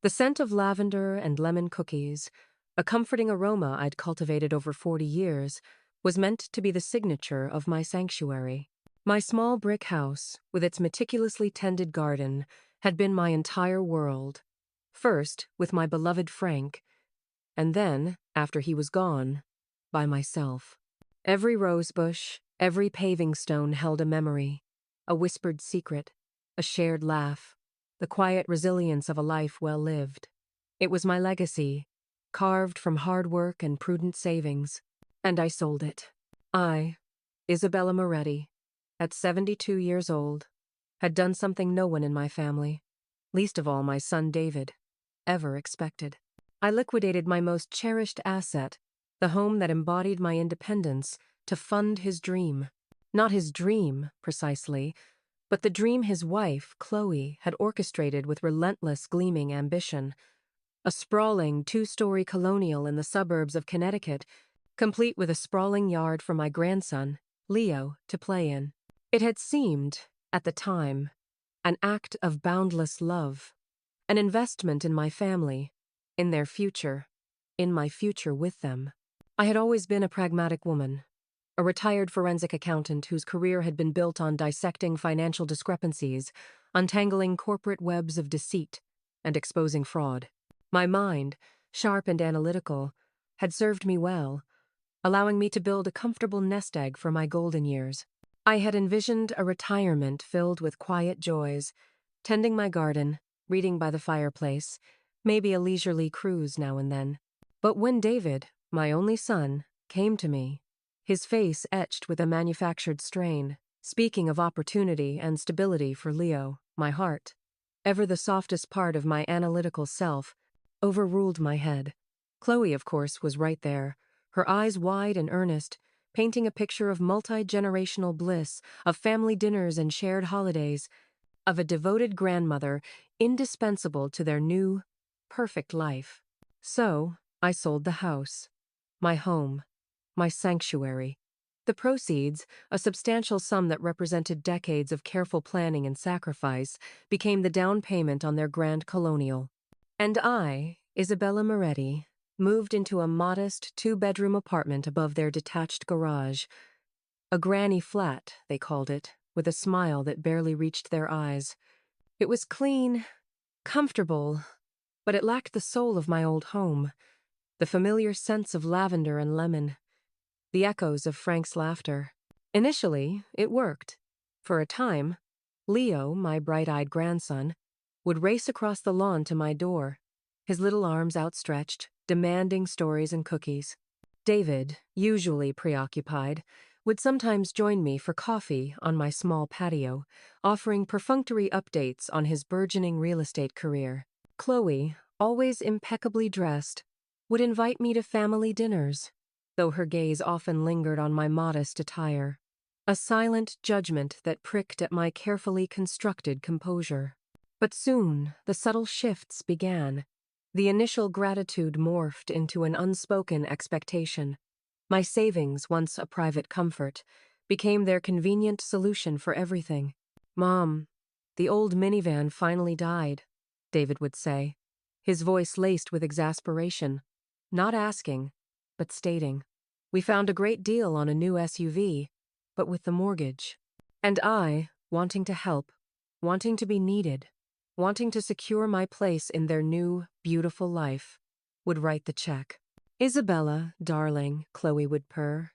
The scent of lavender and lemon cookies, a comforting aroma I'd cultivated over 40 years, was meant to be the signature of my sanctuary. My small brick house, with its meticulously tended garden, had been my entire world. First, with my beloved Frank, and then, after he was gone, by myself. Every rosebush, every paving stone held a memory, a whispered secret, a shared laugh, the quiet resilience of a life well lived. It was my legacy, carved from hard work and prudent savings, and I sold it. I, Isabella Moretti, at 72 years old, had done something no one in my family, least of all my son David, ever expected. I liquidated my most cherished asset, the home that embodied my independence, to fund his dream. Not his dream, precisely, but the dream his wife, Chloe, had orchestrated with relentless gleaming ambition. A sprawling two-story colonial in the suburbs of Connecticut, complete with a sprawling yard for my grandson, Leo, to play in. It had seemed, at the time, an act of boundless love, an investment in my family, in their future, in my future with them. I had always been a pragmatic woman, a retired forensic accountant whose career had been built on dissecting financial discrepancies, untangling corporate webs of deceit, and exposing fraud. My mind, sharp and analytical, had served me well, allowing me to build a comfortable nest egg for my golden years. I had envisioned a retirement filled with quiet joys, tending my garden, reading by the fireplace, maybe a leisurely cruise now and then. But when David, my only son, came to me, his face etched with a manufactured strain, speaking of opportunity and stability for Leo, my heart, ever the softest part of my analytical self, overruled my head. Chloe, of course, was right there, her eyes wide and earnest, painting a picture of multi-generational bliss, of family dinners and shared holidays, of a devoted grandmother indispensable to their new, perfect life. So, I sold the house, my home, my sanctuary. The proceeds, a substantial sum that represented decades of careful planning and sacrifice, became the down payment on their grand colonial. And I, Isabella Moretti, moved into a modest two-bedroom apartment above their detached garage. A granny flat, they called it, with a smile that barely reached their eyes. It was clean, comfortable, but it lacked the soul of my old home, the familiar scents of lavender and lemon, the echoes of Frank's laughter. Initially, it worked. For a time, Leo, my bright-eyed grandson, would race across the lawn to my door, his little arms outstretched, demanding stories and cookies. David, usually preoccupied, would sometimes join me for coffee on my small patio, offering perfunctory updates on his burgeoning real estate career. Chloe, always impeccably dressed, would invite me to family dinners, though her gaze often lingered on my modest attire, a silent judgment that pricked at my carefully constructed composure. But soon the subtle shifts began. The initial gratitude morphed into an unspoken expectation. My savings, once a private comfort, became their convenient solution for everything. "Mom, the old minivan finally died," David would say, his voice laced with exasperation, not asking, but stating. "We found a great deal on a new SUV, but with the mortgage." And I, wanting to help, wanting to be needed, wanting to secure my place in their new, beautiful life, would write the check. "Isabella, darling," Chloe would purr,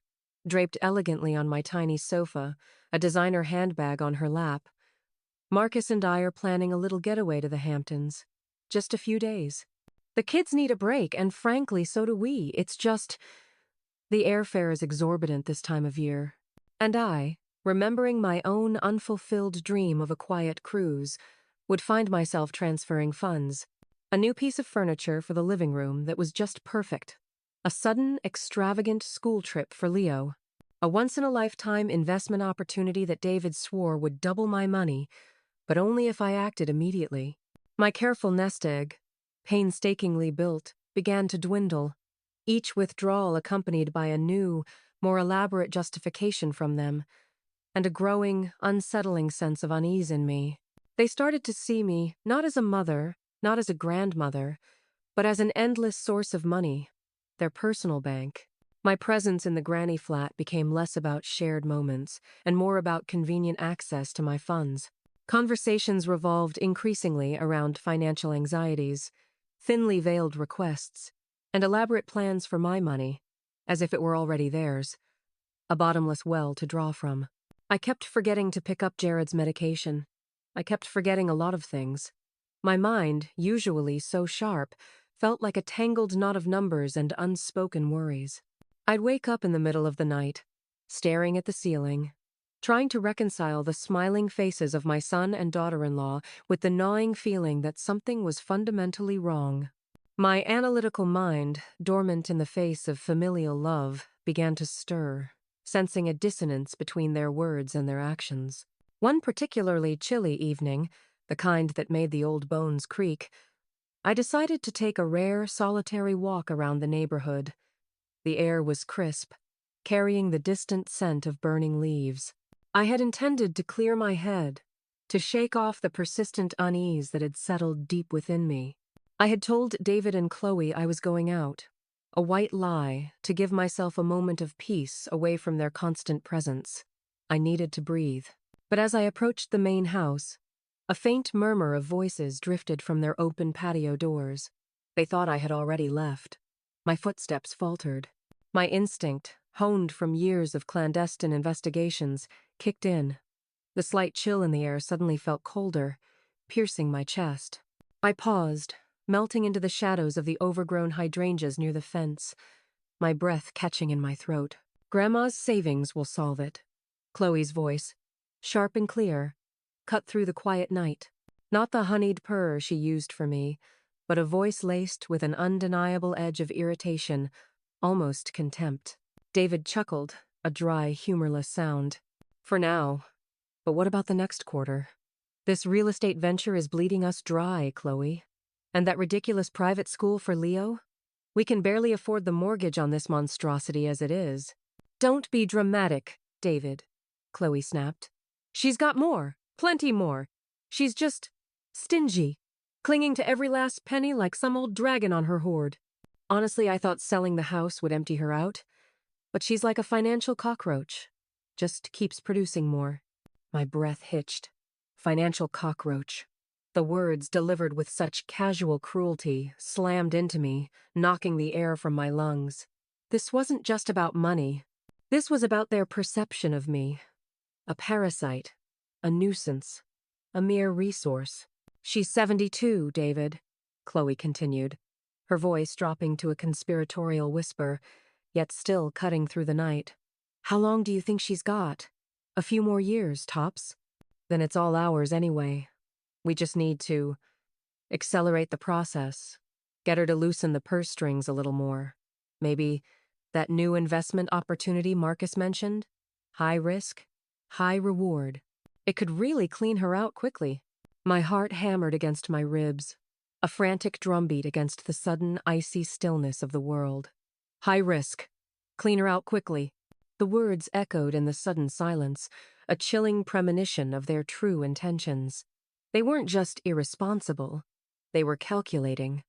draped elegantly on my tiny sofa, a designer handbag on her lap. "Marcus and I are planning a little getaway to the Hamptons. Just a few days. The kids need a break, and frankly, so do we. It's just, the airfare is exorbitant this time of year." And I, remembering my own unfulfilled dream of a quiet cruise, would find myself transferring funds. A new piece of furniture for the living room that was just perfect. A sudden, extravagant school trip for Leo. A once-in-a-lifetime investment opportunity that David swore would double my money, but only if I acted immediately. My careful nest egg, painstakingly built, began to dwindle, each withdrawal accompanied by a new, more elaborate justification from them, and a growing, unsettling sense of unease in me. They started to see me not as a mother, not as a grandmother, but as an endless source of money, their personal bank. My presence in the granny flat became less about shared moments and more about convenient access to my funds. Conversations revolved increasingly around financial anxieties, thinly veiled requests, and elaborate plans for my money, as if it were already theirs, a bottomless well to draw from. I kept forgetting to pick up Jared's medication. I kept forgetting a lot of things. My mind, usually so sharp, felt like a tangled knot of numbers and unspoken worries. I'd wake up in the middle of the night, staring at the ceiling, trying to reconcile the smiling faces of my son and daughter-in-law with the gnawing feeling that something was fundamentally wrong. My analytical mind, dormant in the face of familial love, began to stir, sensing a dissonance between their words and their actions. One particularly chilly evening, the kind that made the old bones creak, I decided to take a rare, solitary walk around the neighborhood. The air was crisp, carrying the distant scent of burning leaves. I had intended to clear my head, to shake off the persistent unease that had settled deep within me. I had told David and Chloe I was going out, a white lie to give myself a moment of peace away from their constant presence. I needed to breathe. But as I approached the main house, a faint murmur of voices drifted from their open patio doors. They thought I had already left. My footsteps faltered. My instinct, honed from years of clandestine investigations, kicked in. The slight chill in the air suddenly felt colder, piercing my chest. I paused, melting into the shadows of the overgrown hydrangeas near the fence, my breath catching in my throat. "Grandma's savings will solve it." Chloe's voice, sharp and clear, cut through the quiet night. Not the honeyed purr she used for me, but a voice laced with an undeniable edge of irritation, almost contempt. David chuckled, a dry, humorless sound. "For now. But what about the next quarter? This real estate venture is bleeding us dry, Chloe. And that ridiculous private school for Leo? We can barely afford the mortgage on this monstrosity as it is." "Don't be dramatic, David," Chloe snapped. "She's got more, plenty more. She's just stingy, clinging to every last penny like some old dragon on her hoard. Honestly, I thought selling the house would empty her out, but she's like a financial cockroach, just keeps producing more." My breath hitched. Financial cockroach. The words, delivered with such casual cruelty, slammed into me, knocking the air from my lungs. This wasn't just about money. This was about their perception of me. A parasite, a nuisance, a mere resource. "She's 72, David," Chloe continued, her voice dropping to a conspiratorial whisper, yet still cutting through the night. "How long do you think she's got? A few more years, tops? Then it's all ours anyway. We just need to accelerate the process, get her to loosen the purse strings a little more. Maybe that new investment opportunity Marcus mentioned? High risk, high reward. It could really clean her out quickly." My heart hammered against my ribs, a frantic drumbeat against the sudden, icy stillness of the world. "High risk. Clean her out quickly." The words echoed in the sudden silence, a chilling premonition of their true intentions. They weren't just irresponsible. They were calculating,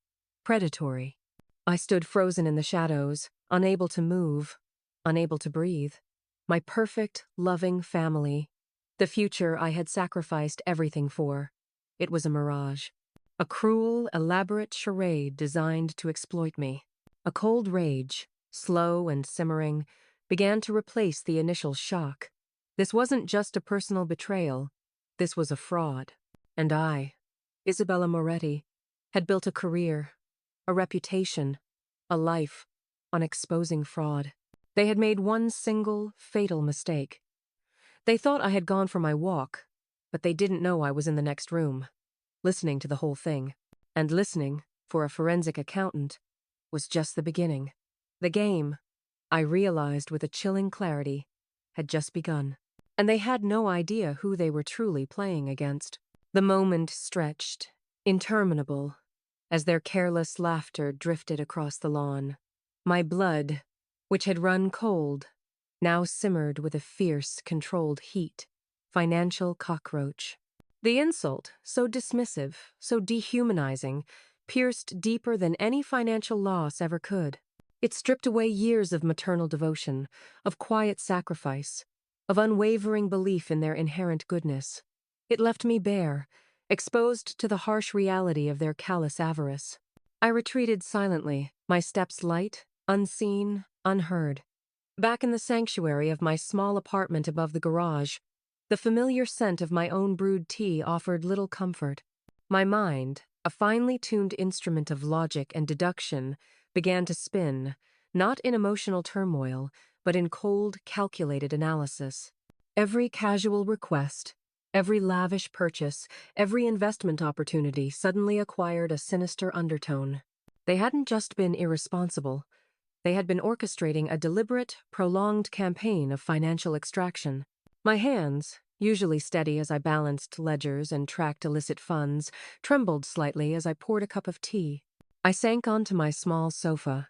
predatory. I stood frozen in the shadows, unable to move, unable to breathe. My perfect, loving family. The future I had sacrificed everything for. It was a mirage. A cruel, elaborate charade designed to exploit me. A cold rage, slow and simmering, began to replace the initial shock. This wasn't just a personal betrayal. This was a fraud. And I, Isabella Moretti, had built a career, a reputation, a life on exposing fraud. They had made one single, fatal mistake. They thought I had gone for my walk, but they didn't know I was in the next room, listening to the whole thing. And listening, for a forensic accountant, was just the beginning. The game, I realized with a chilling clarity, had just begun. And they had no idea who they were truly playing against. The moment stretched, interminable, as their careless laughter drifted across the lawn. My blood, which had run cold, now simmered with a fierce, controlled heat. Financial cockroach. The insult, so dismissive, so dehumanizing, pierced deeper than any financial loss ever could. It stripped away years of maternal devotion, of quiet sacrifice, of unwavering belief in their inherent goodness. It left me bare, exposed to the harsh reality of their callous avarice. I retreated silently, my steps light, unseen, unheard. Back in the sanctuary of my small apartment above the garage, the familiar scent of my own brewed tea offered little comfort. My mind, a finely tuned instrument of logic and deduction, began to spin, not in emotional turmoil, but in cold, calculated analysis. Every casual request, every lavish purchase, every investment opportunity suddenly acquired a sinister undertone. They hadn't just been irresponsible. They had been orchestrating a deliberate, prolonged campaign of financial extraction. My hands, usually steady as I balanced ledgers and tracked illicit funds, trembled slightly as I poured a cup of tea. I sank onto my small sofa,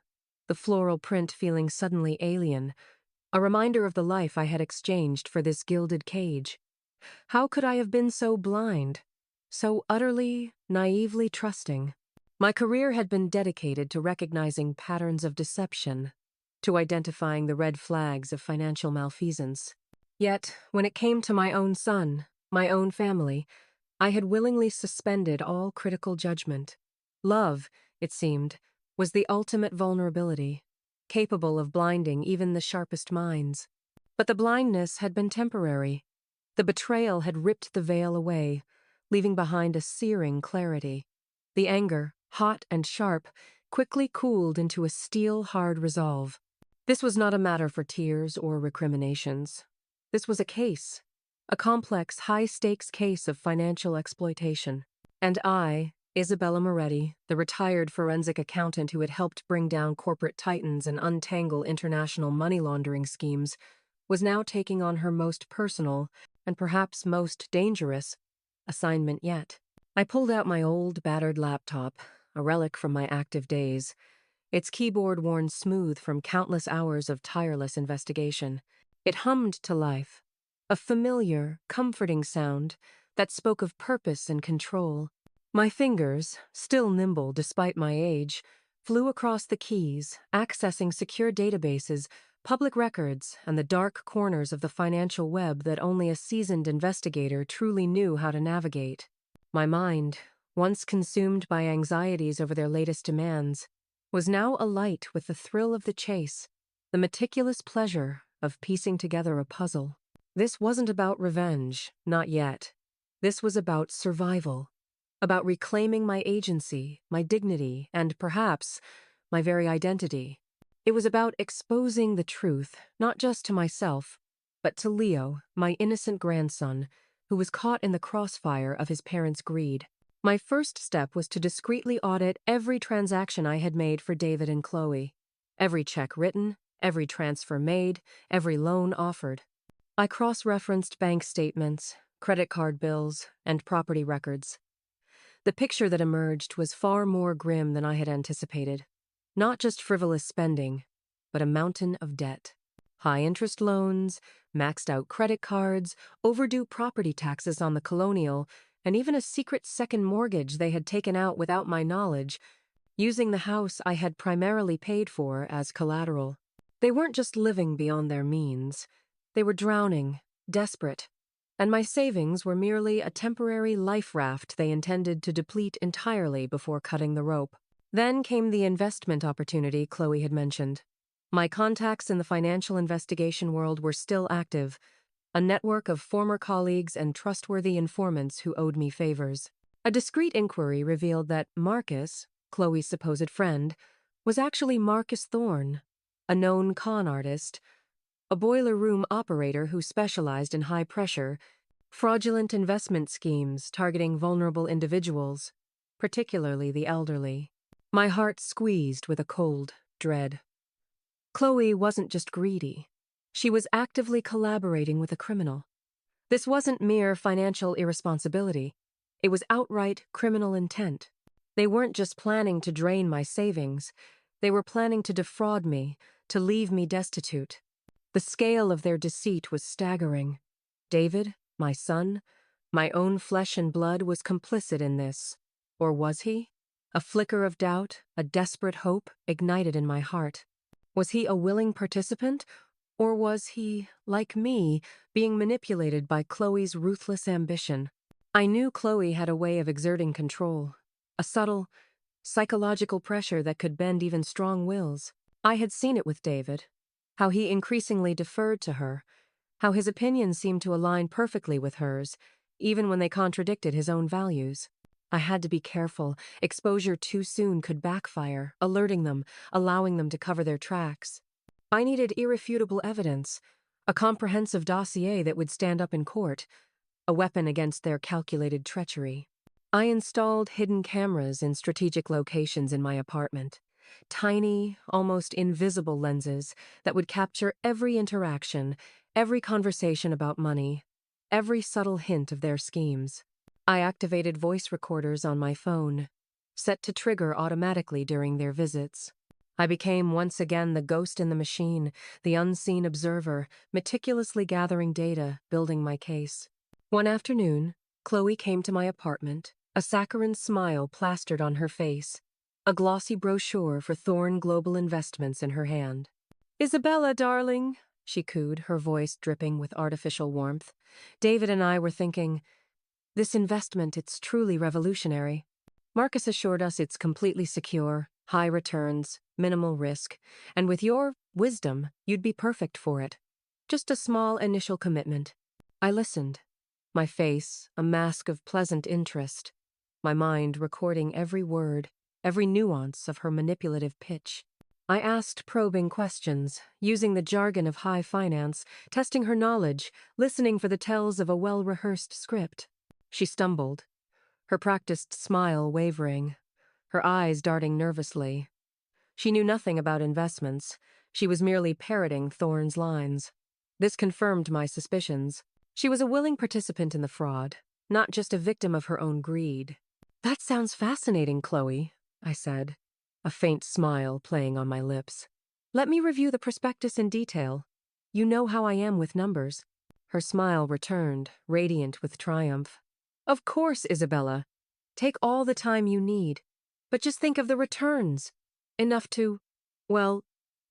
the floral print feeling suddenly alien, a reminder of the life I had exchanged for this gilded cage. How could I have been so blind, so utterly, naively trusting? My career had been dedicated to recognizing patterns of deception, to identifying the red flags of financial malfeasance. Yet, when it came to my own son, my own family, I had willingly suspended all critical judgment. Love, it seemed, was the ultimate vulnerability, capable of blinding even the sharpest minds. But the blindness had been temporary. The betrayal had ripped the veil away, leaving behind a searing clarity. The anger, hot and sharp, quickly cooled into a steel-hard resolve. This was not a matter for tears or recriminations. This was a case, a complex, high-stakes case of financial exploitation. And I, Isabella Moretti, the retired forensic accountant who had helped bring down corporate titans and untangle international money laundering schemes, was now taking on her most personal, and perhaps most dangerous, assignment yet. I pulled out my old, battered laptop, a relic from my active days, its keyboard worn smooth from countless hours of tireless investigation. It hummed to life, a familiar, comforting sound that spoke of purpose and control. My fingers, still nimble despite my age, flew across the keys, accessing secure databases, public records, and the dark corners of the financial web that only a seasoned investigator truly knew how to navigate. My mind, once consumed by anxieties over their latest demands, was now alight with the thrill of the chase, the meticulous pleasure of piecing together a puzzle. This wasn't about revenge, not yet. This was about survival, about reclaiming my agency, my dignity, and perhaps my very identity. It was about exposing the truth, not just to myself, but to Leo, my innocent grandson, who was caught in the crossfire of his parents' greed. My first step was to discreetly audit every transaction I had made for David and Chloe. Every check written, every transfer made, every loan offered. I cross-referenced bank statements, credit card bills, and property records. The picture that emerged was far more grim than I had anticipated. Not just frivolous spending, but a mountain of debt. High-interest loans, maxed-out credit cards, overdue property taxes on the Colonial, and even a secret second mortgage they had taken out without my knowledge, using the house I had primarily paid for as collateral. They weren't just living beyond their means. They were drowning, desperate, and my savings were merely a temporary life raft they intended to deplete entirely before cutting the rope. Then came the investment opportunity Chloe had mentioned. My contacts in the financial investigation world were still active, a network of former colleagues and trustworthy informants who owed me favors. A discreet inquiry revealed that Marcus, Chloe's supposed friend, was actually Marcus Thorne, a known con artist, a boiler room operator who specialized in high pressure, fraudulent investment schemes targeting vulnerable individuals, particularly the elderly. My heart squeezed with a cold dread. Chloe wasn't just greedy. She was actively collaborating with a criminal. This wasn't mere financial irresponsibility. It was outright criminal intent. They weren't just planning to drain my savings. They were planning to defraud me, to leave me destitute. The scale of their deceit was staggering. David, my son, My own flesh and blood was complicit in this. Or was he? A flicker of doubt, a desperate hope, ignited in my heart. Was he a willing participant, or was he, like me, being manipulated by Chloe's ruthless ambition? I knew Chloe had a way of exerting control, a subtle, psychological pressure that could bend even strong wills. I had seen it with David, how he increasingly deferred to her, how his opinions seemed to align perfectly with hers, even when they contradicted his own values. I had to be careful. Exposure too soon could backfire, alerting them, allowing them to cover their tracks. I needed irrefutable evidence, a comprehensive dossier that would stand up in court, a weapon against their calculated treachery. I installed hidden cameras in strategic locations in my apartment, tiny, almost invisible lenses that would capture every interaction, every conversation about money, every subtle hint of their schemes. I activated voice recorders on my phone, set to trigger automatically during their visits. I became once again the ghost in the machine, the unseen observer, meticulously gathering data, building my case. One afternoon, Chloe came to my apartment, a saccharine smile plastered on her face, a glossy brochure for Thorn Global Investments in her hand. "Isabella, darling," she cooed, her voice dripping with artificial warmth. David and I were thinking, "This investment, it's truly revolutionary. Marcus assured us it's completely secure, high returns, minimal risk, and with your wisdom, you'd be perfect for it. Just a small initial commitment." I listened, my face a mask of pleasant interest, my mind recording every word, every nuance of her manipulative pitch. I asked probing questions, using the jargon of high finance, testing her knowledge, listening for the tells of a well-rehearsed script. She stumbled, her practiced smile wavering, her eyes darting nervously. She knew nothing about investments. She was merely parroting Thorne's lines. This confirmed my suspicions. She was a willing participant in the fraud, not just a victim of her own greed. "That sounds fascinating, Chloe," I said, a faint smile playing on my lips. "Let me review the prospectus in detail. You know how I am with numbers." Her smile returned, radiant with triumph. "Of course, Isabella. Take all the time you need. But just think of the returns. Enough to, well,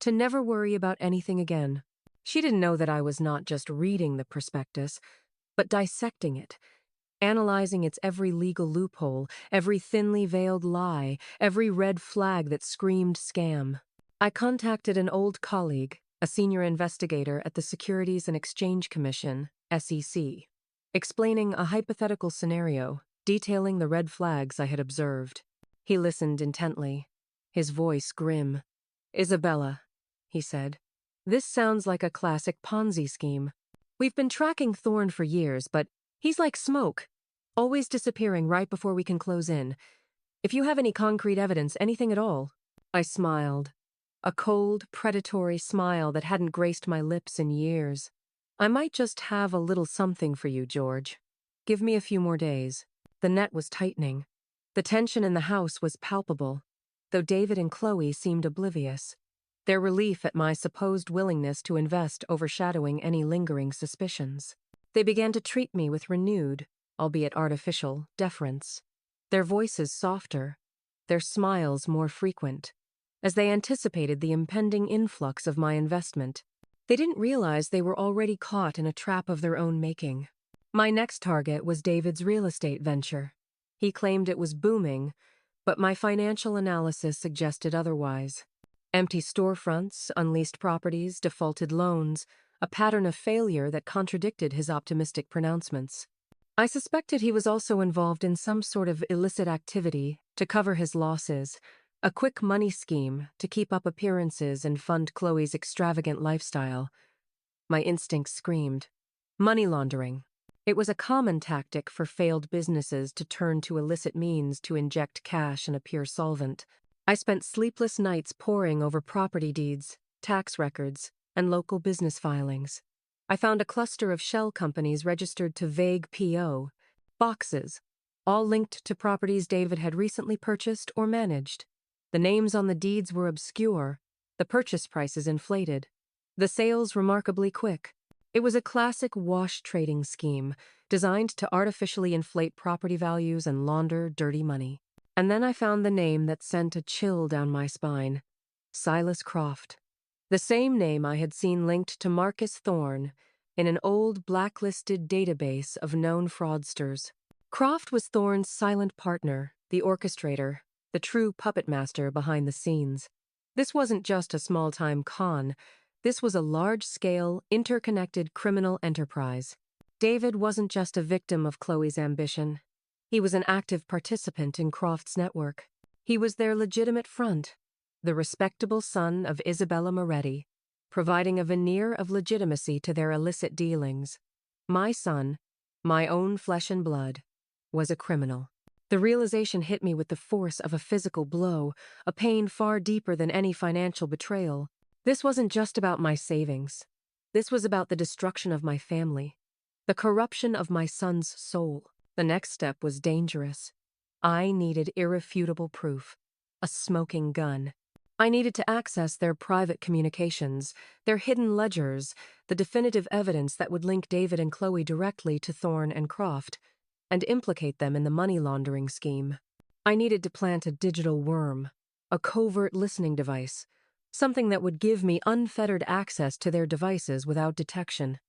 to never worry about anything again." She didn't know that I was not just reading the prospectus, but dissecting it, analyzing its every legal loophole, every thinly veiled lie, every red flag that screamed scam. I contacted an old colleague, a senior investigator at the Securities and Exchange Commission, SEC, explaining a hypothetical scenario, detailing the red flags I had observed. He listened intently, his voice grim. "Isabella," he said, "this sounds like a classic Ponzi scheme. We've been tracking Thorne for years, but he's like smoke, always disappearing right before we can close in. If you have any concrete evidence, anything at all." I smiled, a cold, predatory smile that hadn't graced my lips in years. "I might just have a little something for you, George. Give me a few more days." The net was tightening. The tension in the house was palpable, though David and Chloe seemed oblivious, their relief at my supposed willingness to invest overshadowing any lingering suspicions. They began to treat me with renewed, albeit artificial, deference, their voices softer, their smiles more frequent, as they anticipated the impending influx of my investment. They didn't realize they were already caught in a trap of their own making. My next target was David's real estate venture. He claimed it was booming, but my financial analysis suggested otherwise. Empty storefronts, unleased properties, defaulted loans, a pattern of failure that contradicted his optimistic pronouncements. I suspected he was also involved in some sort of illicit activity to cover his losses, a quick money scheme to keep up appearances and fund Chloe's extravagant lifestyle. My instincts screamed. Money laundering. It was a common tactic for failed businesses to turn to illicit means to inject cash and appear solvent. I spent sleepless nights poring over property deeds, tax records, and local business filings. I found a cluster of shell companies registered to vague PO, boxes, all linked to properties David had recently purchased or managed. The names on the deeds were obscure, the purchase prices inflated, the sales remarkably quick. It was a classic wash trading scheme, designed to artificially inflate property values and launder dirty money. And then I found the name that sent a chill down my spine. Silas Croft. The same name I had seen linked to Marcus Thorne in an old blacklisted database of known fraudsters. Croft was Thorne's silent partner, the orchestrator, the true puppet master behind the scenes. This wasn't just a small-time con. This was a large-scale, interconnected criminal enterprise. David wasn't just a victim of Chloe's ambition. He was an active participant in Croft's network. He was their legitimate front, the respectable son of Isabella Moretti, providing a veneer of legitimacy to their illicit dealings. My son, my own flesh and blood, was a criminal. The realization hit me with the force of a physical blow, a pain far deeper than any financial betrayal. This wasn't just about my savings. This was about the destruction of my family, the corruption of my son's soul. The next step was dangerous. I needed irrefutable proof, a smoking gun. I needed to access their private communications, their hidden ledgers, the definitive evidence that would link David and Chloe directly to Thorne and Croft, and implicate them in the money laundering scheme. I needed to plant a digital worm, a covert listening device, something that would give me unfettered access to their devices without detection.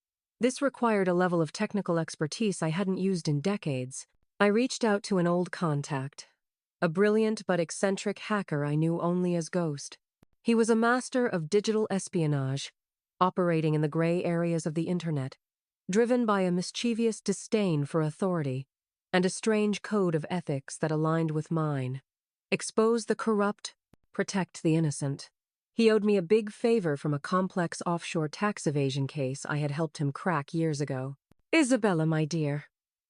This required a level of technical expertise I hadn't used in decades. I reached out to an old contact, a brilliant but eccentric hacker I knew only as Ghost. He was a master of digital espionage, operating in the gray areas of the internet, driven by a mischievous disdain for authority and a strange code of ethics that aligned with mine. Expose the corrupt, protect the innocent. He owed me a big favor from a complex offshore tax evasion case I had helped him crack years ago. "Isabella, my dear."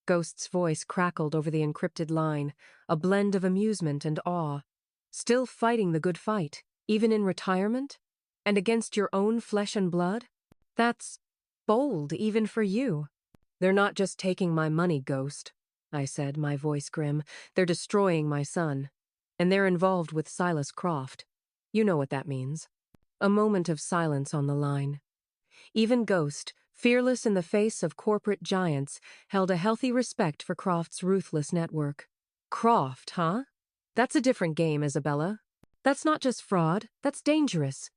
Ghost's voice crackled over the encrypted line, a blend of amusement and awe. "Still fighting the good fight, even in retirement? And against your own flesh and blood? That's bold, even for you." "They're not just taking my money, Ghost," I said, my voice grim. "They're destroying my son. And they're involved with Silas Croft. You know what that means." A moment of silence on the line. Even Ghost, fearless in the face of corporate giants, held a healthy respect for Croft's ruthless network. "Croft, huh? That's a different game, Isabella. That's not just fraud, that's dangerous.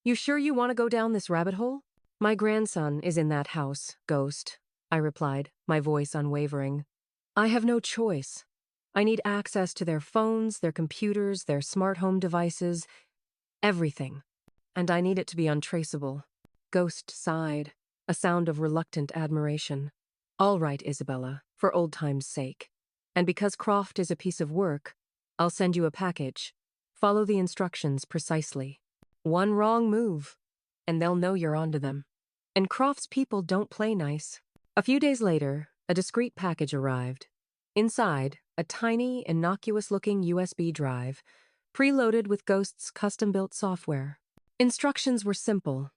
You sure you want to go down this rabbit hole?" "My grandson is in that house, Ghost," I replied, my voice unwavering. "I have no choice. I need access to their phones, their computers, their smart home devices, everything. And I need it to be untraceable." Ghost sighed, a sound of reluctant admiration. "All right, Isabella, for old time's sake. And because Croft is a piece of work, I'll send you a package. Follow the instructions precisely. One wrong move, and they'll know you're onto them. And Croft's people don't play nice." A few days later, a discreet package arrived. Inside, a tiny, innocuous-looking USB drive, preloaded with Ghost's custom-built software. Instructions were simple.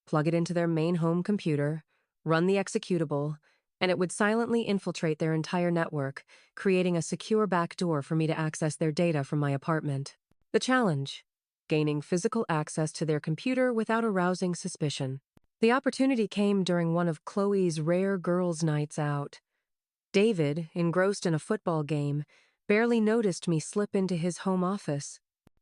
Plug it into their main home computer, run the executable, and it would silently infiltrate their entire network, creating a secure backdoor for me to access their data from my apartment. The challenge: gaining physical access to their computer without arousing suspicion. The opportunity came during one of Chloe's rare girls' nights out. David, engrossed in a football game, barely noticed me slip into his home office.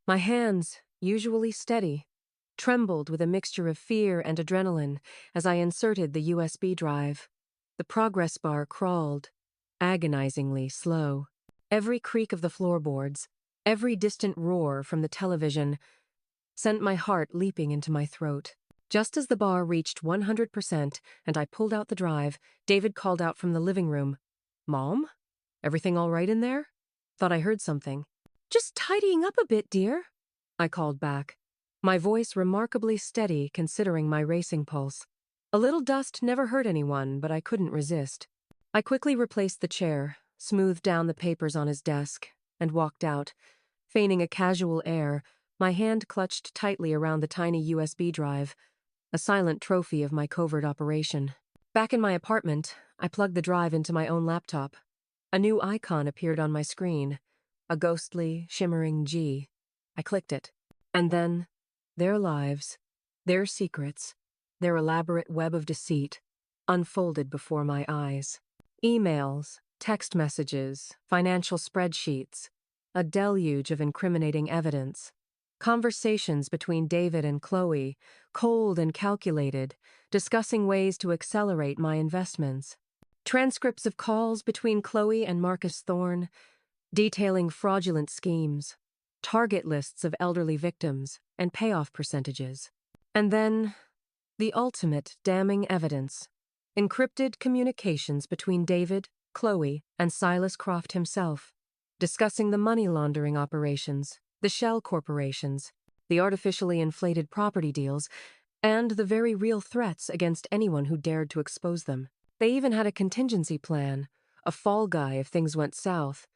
My hands, usually steady, trembled with a mixture of fear and adrenaline as I inserted the USB drive. The progress bar crawled, agonizingly slow. Every creak of the floorboards, every distant roar from the television, sent my heart leaping into my throat. Just as the bar reached 100% and I pulled out the drive, David called out from the living room, "Mom? Everything all right in there?" "Thought I heard something." "Just tidying up a bit, dear," I called back, my voice remarkably steady considering my racing pulse. A little dust never hurt anyone, but I couldn't resist. I quickly replaced the chair, smoothed down the papers on his desk, and walked out, feigning a casual air, my hand clutched tightly around the tiny USB drive, a silent trophy of my covert operation. Back in my apartment, I plugged the drive into my own laptop. A new icon appeared on my screen, a ghostly, shimmering G. I clicked it. And then, their lives, their secrets, their elaborate web of deceit, unfolded before my eyes. Emails, text messages, financial spreadsheets, a deluge of incriminating evidence. Conversations between David and Chloe, cold and calculated, discussing ways to accelerate my investments. Transcripts of calls between Chloe and Marcus Thorne, detailing fraudulent schemes, target lists of elderly victims, and payoff percentages. And then, the ultimate damning evidence: encrypted communications between David, Chloe, and Silas Croft himself, discussing the money laundering operations, the shell corporations, the artificially inflated property deals, and the very real threats against anyone who dared to expose them. They even had a contingency plan, a fall guy if things went south.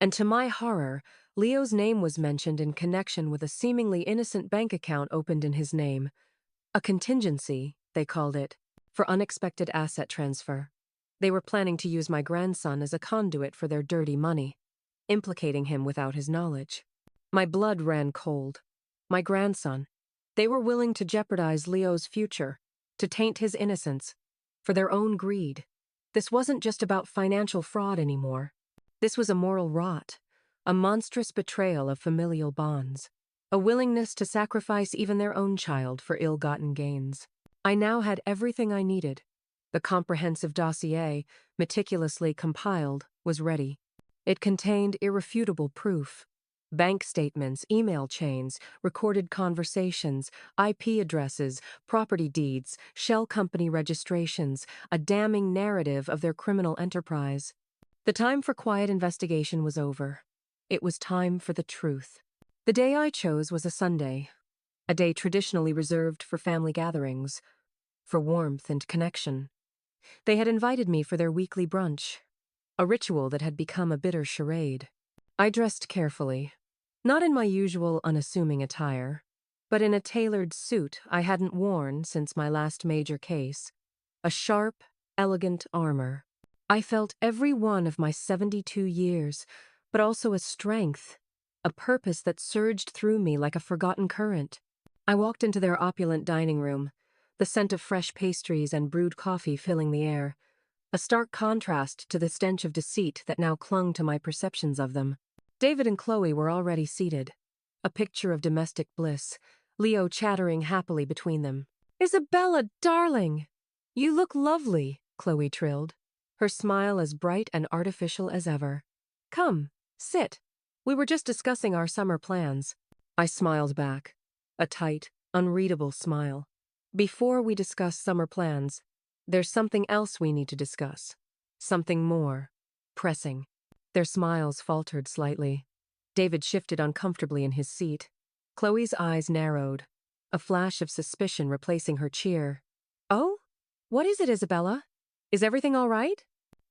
And to my horror, Leo's name was mentioned in connection with a seemingly innocent bank account opened in his name. A contingency, they called it, for unexpected asset transfer. They were planning to use my grandson as a conduit for their dirty money, implicating him without his knowledge. My blood ran cold. My grandson. They were willing to jeopardize Leo's future, to taint his innocence, for their own greed. This wasn't just about financial fraud anymore. This was a moral rot, a monstrous betrayal of familial bonds, a willingness to sacrifice even their own child for ill-gotten gains. I now had everything I needed. The comprehensive dossier, meticulously compiled, was ready. It contained irrefutable proof. Bank statements, email chains, recorded conversations, IP addresses, property deeds, shell company registrations, a damning narrative of their criminal enterprise. The time for quiet investigation was over. It was time for the truth. The day I chose was a Sunday, a day traditionally reserved for family gatherings, for warmth and connection. They had invited me for their weekly brunch, a ritual that had become a bitter charade. I dressed carefully, not in my usual unassuming attire, but in a tailored suit I hadn't worn since my last major case, a sharp, elegant armor. I felt every one of my 72 years, but also a strength, a purpose that surged through me like a forgotten current. I walked into their opulent dining room, the scent of fresh pastries and brewed coffee filling the air, a stark contrast to the stench of deceit that now clung to my perceptions of them. David and Chloe were already seated, a picture of domestic bliss, Leo chattering happily between them. "Isabella, darling! You look lovely," Chloe trilled, her smile as bright and artificial as ever. "Come, sit. We were just discussing our summer plans." I smiled back, a tight, unreadable smile. "Before we discuss summer plans, there's something else we need to discuss. Something more pressing." Their smiles faltered slightly. David shifted uncomfortably in his seat. Chloe's eyes narrowed, a flash of suspicion replacing her cheer. "Oh? What is it, Isabella? Is everything all right?"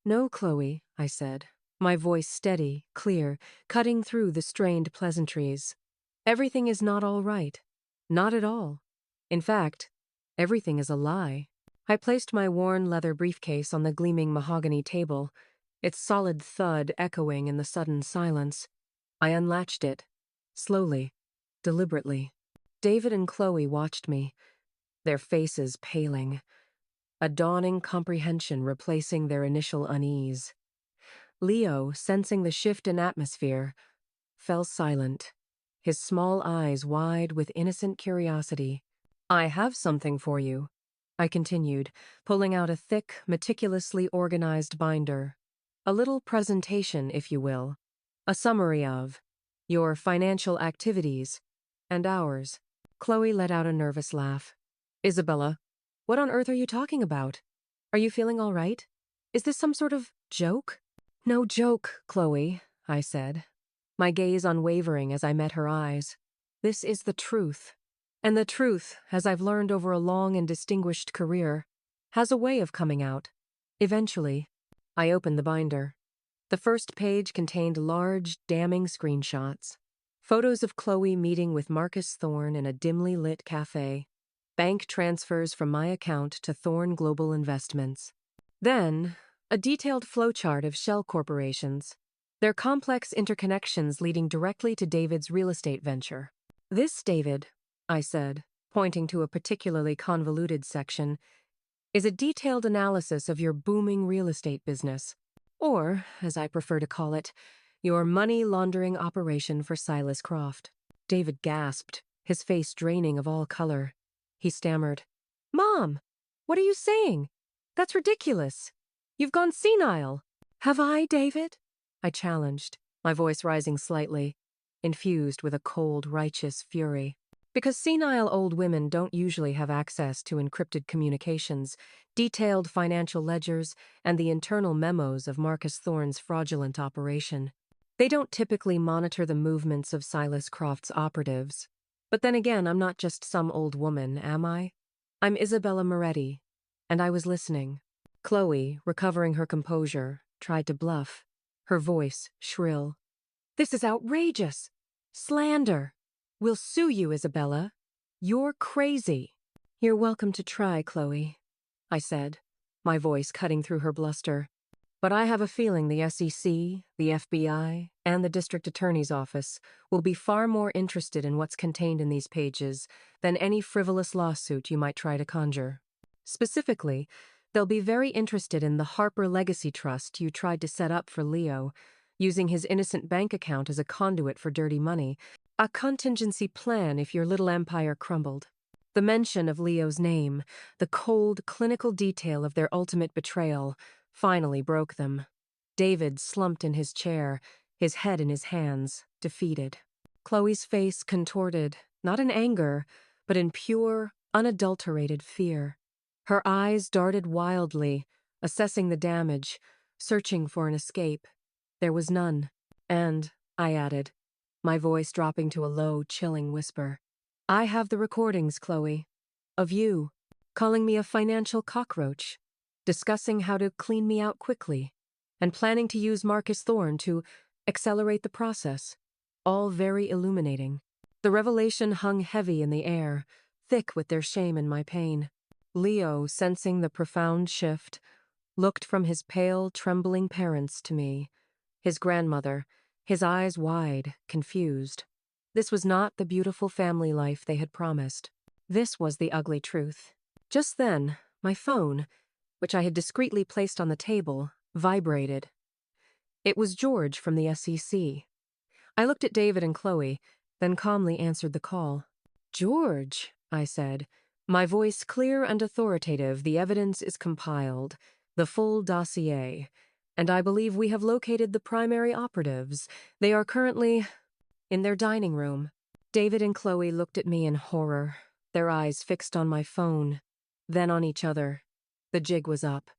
"No, Chloe," I said, my voice steady, clear, cutting through the strained pleasantries. "Everything is not all right. Not at all. In fact, everything is a lie." I placed my worn leather briefcase on the gleaming mahogany table, its solid thud echoing in the sudden silence. I unlatched it, slowly, deliberately. David and Chloe watched me, their faces paling, a dawning comprehension replacing their initial unease. Leo, sensing the shift in atmosphere, fell silent, his small eyes wide with innocent curiosity. "I have something for you," I continued, pulling out a thick, meticulously organized binder. "A little presentation, if you will. A summary of your financial activities and ours." Chloe let out a nervous laugh. "Isabella, what on earth are you talking about? Are you feeling all right? Is this some sort of joke?" "No joke, Chloe," I said, my gaze unwavering as I met her eyes. "This is the truth. And the truth, as I've learned over a long and distinguished career, has a way of coming out. Eventually." I opened the binder. The first page contained large, damning screenshots. Photos of Chloe meeting with Marcus Thorne in a dimly lit cafe. Bank transfers from my account to Thorne Global Investments. Then, a detailed flowchart of shell corporations, their complex interconnections leading directly to David's real estate venture. "This, David," I said, pointing to a particularly convoluted section, is a detailed analysis of your booming real estate business, or, as I prefer to call it, your money laundering operation for Silas Croft." David gasped, his face draining of all color. He stammered, "Mom, what are you saying? That's ridiculous. You've gone senile." "Have I, David?" I challenged, my voice rising slightly, infused with a cold, righteous fury. Because senile old women don't usually have access to encrypted communications, detailed financial ledgers, and the internal memos of Marcus Thorne's fraudulent operation. They don't typically monitor the movements of Silas Croft's operatives. But then again, I'm not just some old woman, am I? I'm Isabella Moretti, and I was listening. Chloe, recovering her composure, tried to bluff, her voice shrill. "This is outrageous! Slander! We'll sue you, Isabella. You're crazy." "You're welcome to try, Chloe," I said, my voice cutting through her bluster. "But I have a feeling the SEC, the FBI, and the District Attorney's Office will be far more interested in what's contained in these pages than any frivolous lawsuit you might try to conjure. Specifically, they'll be very interested in the Harper Legacy Trust you tried to set up for Leo, using his innocent bank account as a conduit for dirty money, a contingency plan if your little empire crumbled. The mention of Leo's name, the cold, clinical detail of their ultimate betrayal, finally broke them." David slumped in his chair, his head in his hands, defeated. Chloe's face contorted, not in anger, but in pure, unadulterated fear. Her eyes darted wildly, assessing the damage, searching for an escape. There was none. "And," I added, my voice dropping to a low, chilling whisper, "I have the recordings, Chloe, of you, calling me a financial cockroach, discussing how to clean me out quickly, and planning to use Marcus Thorne to accelerate the process. All very illuminating." The revelation hung heavy in the air, thick with their shame and my pain. Leo, sensing the profound shift, looked from his pale, trembling parents to me, his grandmother, his eyes wide, confused. This was not the beautiful family life they had promised. This was the ugly truth. Just then, my phone, which I had discreetly placed on the table, vibrated. It was George from the SEC. I looked at David and Chloe, then calmly answered the call. "George," I said, my voice clear and authoritative, "the evidence is compiled, the full dossier, and I believe we have located the primary operatives. They are currently in their dining room." David and Chloe looked at me in horror, their eyes fixed on my phone, then on each other. The jig was up.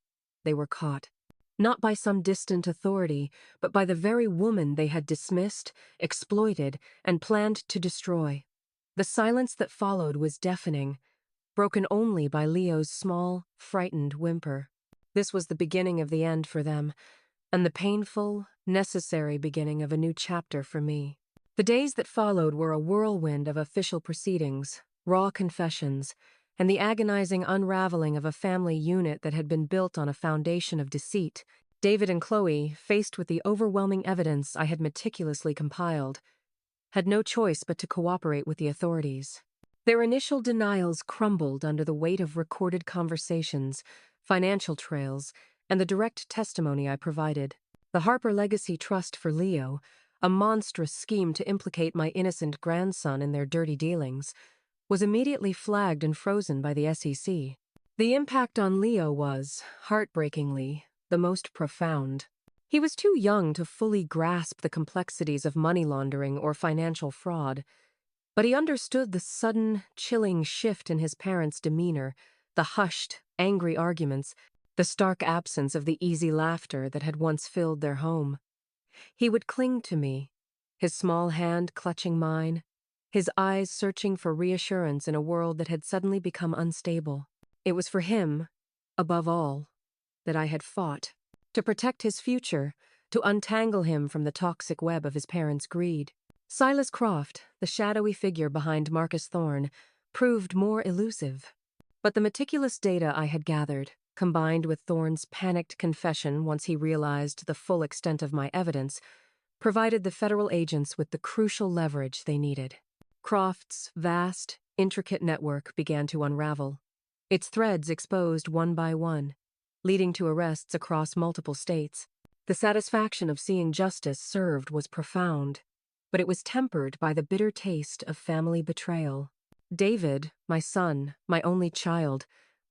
They were caught. Not by some distant authority, but by the very woman they had dismissed, exploited, and planned to destroy. The silence that followed was deafening, broken only by Leo's small, frightened whimper. This was the beginning of the end for them, and the painful, necessary beginning of a new chapter for me. The days that followed were a whirlwind of official proceedings, raw confessions, and the agonizing unraveling of a family unit that had been built on a foundation of deceit. David and Chloe, faced with the overwhelming evidence I had meticulously compiled, had no choice but to cooperate with the authorities. Their initial denials crumbled under the weight of recorded conversations, financial trails, and the direct testimony I provided. The Harper Legacy Trust for Leo, a monstrous scheme to implicate my innocent grandson in their dirty dealings, was immediately flagged and frozen by the SEC. The impact on Leo was, heartbreakingly, the most profound. He was too young to fully grasp the complexities of money laundering or financial fraud, but he understood the sudden, chilling shift in his parents' demeanor, the hushed, angry arguments, the stark absence of the easy laughter that had once filled their home. He would cling to me, his small hand clutching mine, his eyes searching for reassurance in a world that had suddenly become unstable. It was for him, above all, that I had fought, to protect his future, to untangle him from the toxic web of his parents' greed. Silas Croft, the shadowy figure behind Marcus Thorne, proved more elusive. But the meticulous data I had gathered, combined with Thorne's panicked confession once he realized the full extent of my evidence, provided the federal agents with the crucial leverage they needed. Croft's vast, intricate network began to unravel. its threads exposed one by one, leading to arrests across multiple states. The satisfaction of seeing justice served was profound, but it was tempered by the bitter taste of family betrayal. David, my son, my only child,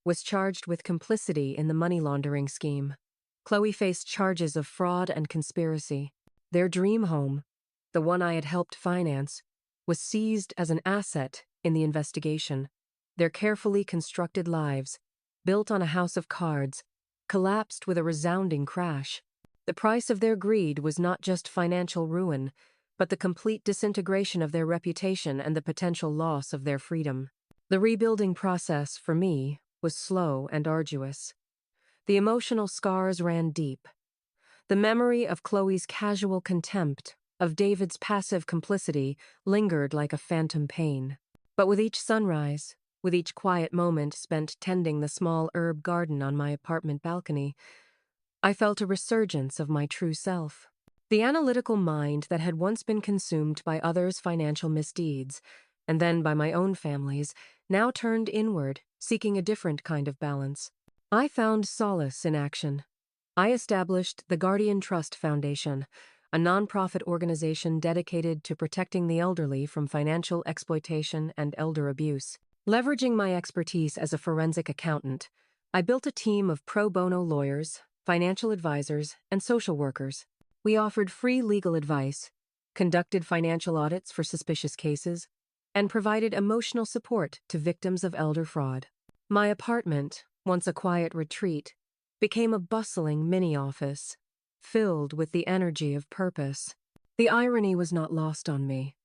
was charged with complicity in the money laundering scheme. Chloe faced charges of fraud and conspiracy. Their dream home, the one I had helped finance, was seized as an asset in the investigation. Their carefully constructed lives, built on a house of cards, collapsed with a resounding crash. The price of their greed was not just financial ruin, but the complete disintegration of their reputation and the potential loss of their freedom. The rebuilding process, for me, was slow and arduous. The emotional scars ran deep. The memory of Chloe's casual contempt, of David's passive complicity, lingered like a phantom pain. But with each sunrise, with each quiet moment spent tending the small herb garden on my apartment balcony, I felt a resurgence of my true self. The analytical mind that had once been consumed by others' financial misdeeds, and then by my own family's, now turned inward, seeking a different kind of balance. I found solace in action. I established the Guardian Trust Foundation, a nonprofit organization dedicated to protecting the elderly from financial exploitation and elder abuse. Leveraging my expertise as a forensic accountant, I built a team of pro bono lawyers, financial advisors, and social workers. We offered free legal advice, conducted financial audits for suspicious cases, and provided emotional support to victims of elder fraud. My apartment, once a quiet retreat, became a bustling mini-office, filled with the energy of purpose. The irony was not lost on me.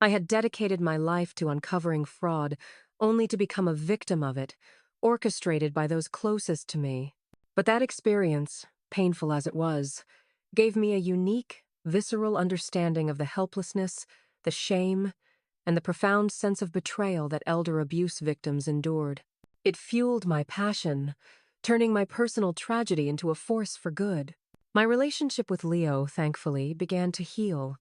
I had dedicated my life to uncovering fraud, only to become a victim of it, orchestrated by those closest to me. But that experience, painful as it was, gave me a unique, visceral understanding of the helplessness, the shame, and the profound sense of betrayal that elder abuse victims endured. It fueled my passion, turning my personal tragedy into a force for good. My relationship with Leo, thankfully, began to heal.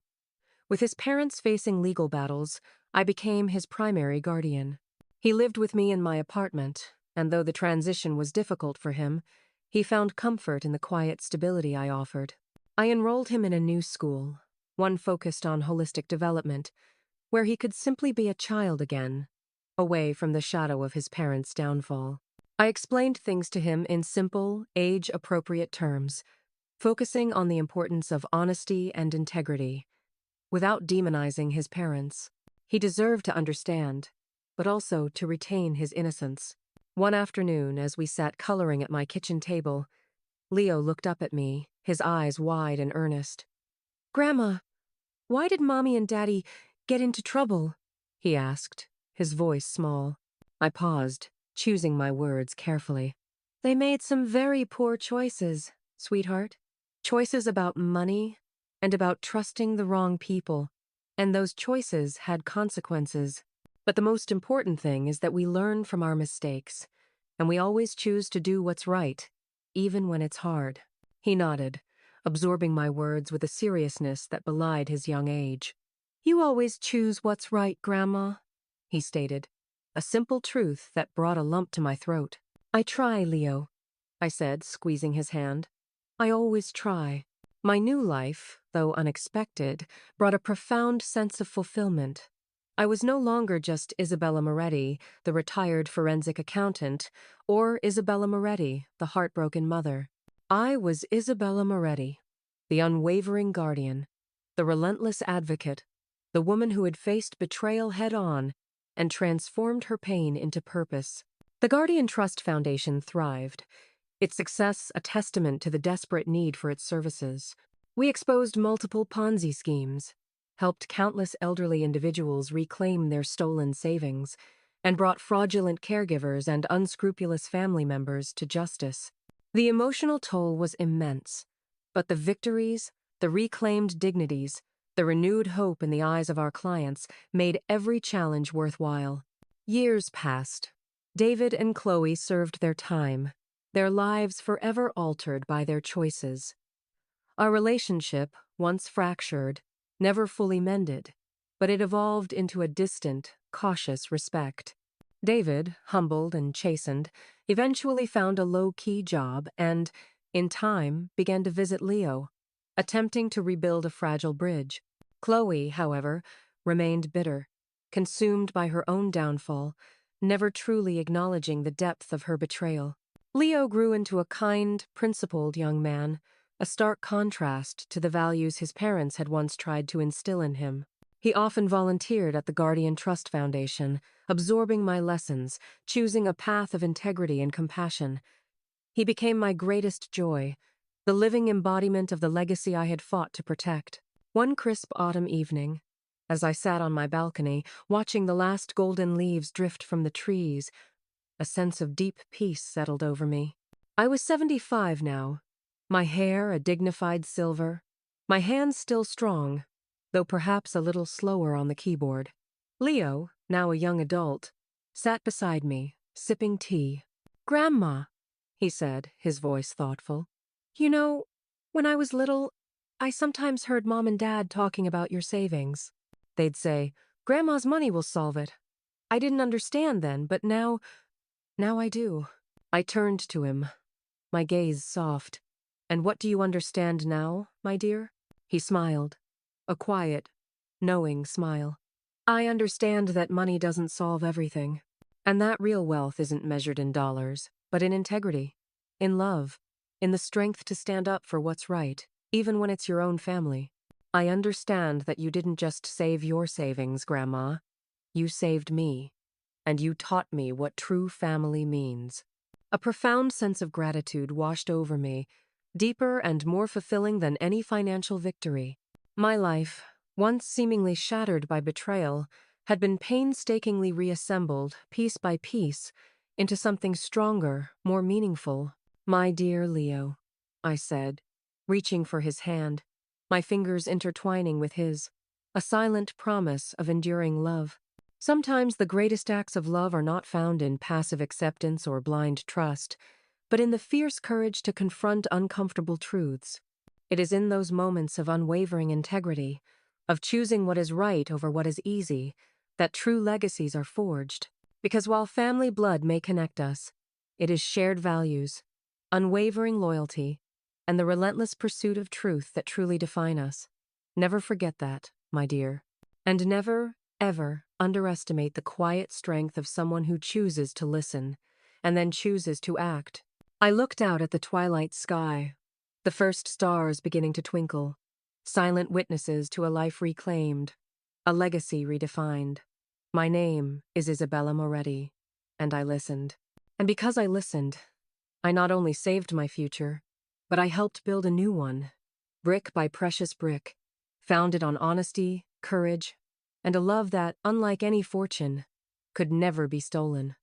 With his parents facing legal battles, I became his primary guardian. He lived with me in my apartment, and though the transition was difficult for him, he found comfort in the quiet stability I offered. I enrolled him in a new school, one focused on holistic development, where he could simply be a child again, away from the shadow of his parents' downfall. I explained things to him in simple, age-appropriate terms, focusing on the importance of honesty and integrity, without demonizing his parents. He deserved to understand, but also to retain his innocence. One afternoon, as we sat coloring at my kitchen table, Leo looked up at me, his eyes wide and earnest. "Grandma, why did Mommy and Daddy get into trouble?" he asked, his voice small. I paused, choosing my words carefully. "They made some very poor choices, sweetheart. Choices about money and about trusting the wrong people. And those choices had consequences. But the most important thing is that we learn from our mistakes, and we always choose to do what's right, even when it's hard." He nodded, absorbing my words with a seriousness that belied his young age. "You always choose what's right, Grandma," he stated, a simple truth that brought a lump to my throat. "I try, Leo," I said, squeezing his hand. "I always try." My new life, though unexpected, brought a profound sense of fulfillment. I was no longer just Isabella Moretti, the retired forensic accountant, or Isabella Moretti, the heartbroken mother. I was Isabella Moretti, the unwavering guardian, the relentless advocate, the woman who had faced betrayal head-on and transformed her pain into purpose. The Guardian Trust Foundation thrived, its success a testament to the desperate need for its services. We exposed multiple Ponzi schemes, helped countless elderly individuals reclaim their stolen savings, and brought fraudulent caregivers and unscrupulous family members to justice. The emotional toll was immense, but the victories, the reclaimed dignities, the renewed hope in the eyes of our clients made every challenge worthwhile. Years passed. David and Chloe served their time, their lives forever altered by their choices. Our relationship, once fractured, never fully mended, but it evolved into a distant, cautious respect. David, humbled and chastened, eventually found a low-key job and, in time, began to visit Leo, attempting to rebuild a fragile bridge. Chloe, however, remained bitter, consumed by her own downfall, never truly acknowledging the depth of her betrayal. Leo grew into a kind, principled young man, a stark contrast to the values his parents had once tried to instill in him. He often volunteered at the Guardian Trust Foundation, absorbing my lessons, choosing a path of integrity and compassion. He became my greatest joy, the living embodiment of the legacy I had fought to protect. One crisp autumn evening, as I sat on my balcony, watching the last golden leaves drift from the trees, a sense of deep peace settled over me. I was 75 now, my hair a dignified silver, my hands still strong, though perhaps a little slower on the keyboard. Leo, now a young adult, sat beside me, sipping tea. "Grandma," he said, his voice thoughtful. "You know, when I was little, I sometimes heard Mom and Dad talking about your savings. They'd say, 'Grandma's money will solve it.' I didn't understand then, but now I do." I turned to him, my gaze soft. "And what do you understand now, my dear?" He smiled, a quiet, knowing smile. "I understand that money doesn't solve everything, and that real wealth isn't measured in dollars, but in integrity, in love, in the strength to stand up for what's right, even when it's your own family. I understand that you didn't just save your savings, Grandma. You saved me, and you taught me what true family means." A profound sense of gratitude washed over me, deeper and more fulfilling than any financial victory. My life, once seemingly shattered by betrayal, had been painstakingly reassembled, piece by piece, into something stronger, more meaningful. "My dear Leo," I said, reaching for his hand, my fingers intertwining with his, a silent promise of enduring love. Sometimes the greatest acts of love are not found in passive acceptance or blind trust, but in the fierce courage to confront uncomfortable truths. It is in those moments of unwavering integrity, of choosing what is right over what is easy, that true legacies are forged. Because while family blood may connect us, it is shared values, unwavering loyalty, and the relentless pursuit of truth that truly define us. Never forget that, my dear. And never, ever underestimate the quiet strength of someone who chooses to listen, and then chooses to act. I looked out at the twilight sky, the first stars beginning to twinkle, silent witnesses to a life reclaimed, a legacy redefined. My name is Isabella Moretti, and I listened. And because I listened, I not only saved my future, but I helped build a new one, brick by precious brick, founded on honesty, courage, and a love that, unlike any fortune, could never be stolen.